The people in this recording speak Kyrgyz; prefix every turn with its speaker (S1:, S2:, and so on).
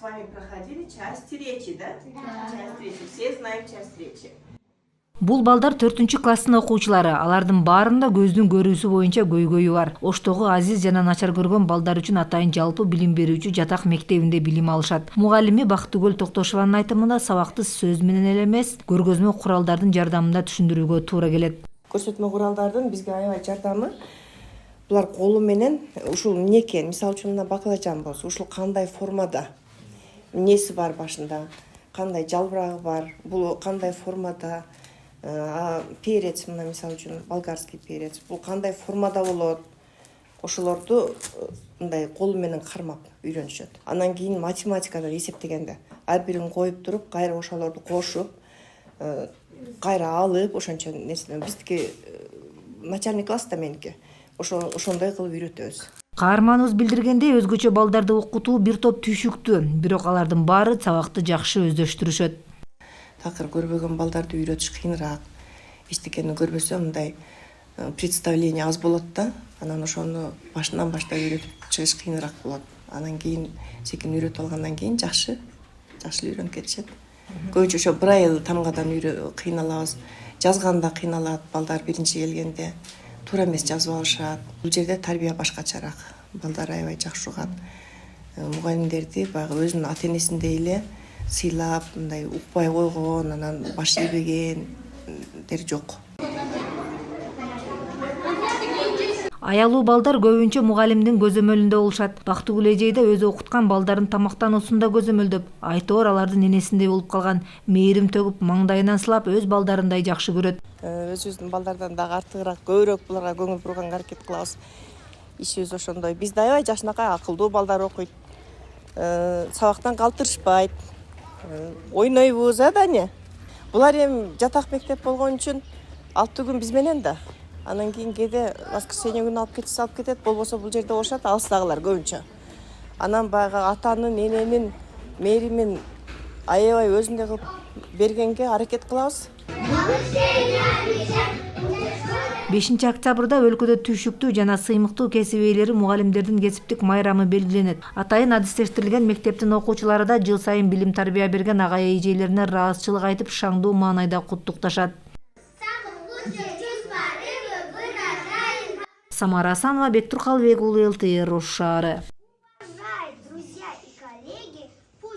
S1: вами проходили части речи, да? Часть речи. Все знаем часть речи.
S2: Бул балдар 4-класстын окуучулары. Алардын баарында көздүн көрүүсү боюнча көйгөйү бар. Оштогу азиз жана начар көргөн балдар үчүн атайын жалпы билим берүүчү жатак мектебинде билим алышат. Мугалими Бактыгүл Токтошованын айтымында сабакты сөз менен эле эмес, көргөзмө куралдардын жардамында түшүндүрүүгө туура келет.
S1: Көрсөтмө куралдардын бизге аябай жардамы. Булар колу менен ушул эмне экен, мисалы үчүн мына баклажан болсо, ушул кандай формада, эмнеси бар башында, кандай жалбырагы бар, бул кандай формада, перец, мына мисалы үчүн болгарский перец, бул кандай формада болот, ошолорду мындай колу менен кармап үйрөнүшөт. Анан кийин математикадан эсептегенде ар бирин коюп туруп, кайра ошолорду кошуп, кайра алып, ошончо нерсе. Биздики начальный класста меники. Ошондой кылып үйрөтөбүз.
S2: Каарманыбыз билдиргендей, өзгөчө балдарды окутуу бир топ түйшүктүү, бирок алардын баары сабакты жакшы өздөштүрүшөт.
S1: Такыр көрбөгөн балдарды үйрөтүш кыйыныраак. Эчтекени көрбөсө мындай представление аз болот да. Анан ошону башынан баштап үйрөтүп чыгыш кыйыныраак болот. Анан кийин секин үйрөтүп алгандан кийин жакшы үйрөнүп кетишет. Көбүнчө ошо брайл тамгадан кыйналабыз. Жазганда кыйналат балдар биринчи келгенде. Туура эмес жазып алышат. Бул жерде тарбия башкачараак. Балдар аябай жакшы угат. Мугалимдерди баягы өзүнүн ата энесиндей эле сыйлап, мындай укпай койгон, анан баш ийбегендер жок.
S2: Аялуу балдар көбүнчө мугалимдин көзөмөлүндө болушат. Бактыгүл эжейде өзү окуткан балдардын тамактануусунда көзөмөлдөп, айтоор алардын энесиндей болуп калган, мээрим төгүп, маңдайынан сылап өз балдарындай жакшы көрөт.
S1: Өзүбүздүн балдардан дагы артыгыраак, көбүрөөк буларга көңүл бурганга аракет кылабыз. Ишибиз ошондой. Бизде аябай жакшынакай акылдуу балдар окуйт. Сабактан калтырышпайт. Ойнойбуз, да? Булар эми жатак мектеп болгон үчүн 6 күн биз менен да. Анан кийин кээде воскресенье күнү алып кетсе алып кетет, болбосо бул жерде болушат, алыстагылар көбүнчө. Анан баягы атанын, эненин мээримин аябай өзүндөй кылып бергенге аракет кылабыз.
S2: 5 октябрда өлкөдө түйшүктүү жана сыймыктуу кесип ээлери мугалимдердин кесиптик майрамы белгиленет. Атайын адистештирилген мектептин окуучулары да жыл сайын билим тарбия берген агай эжелерине ыраазычылык айтып, шаңдуу маанайда куттукташат. Самара Асанова, Бектур Калбек уулу, ЛТР Ош шаары.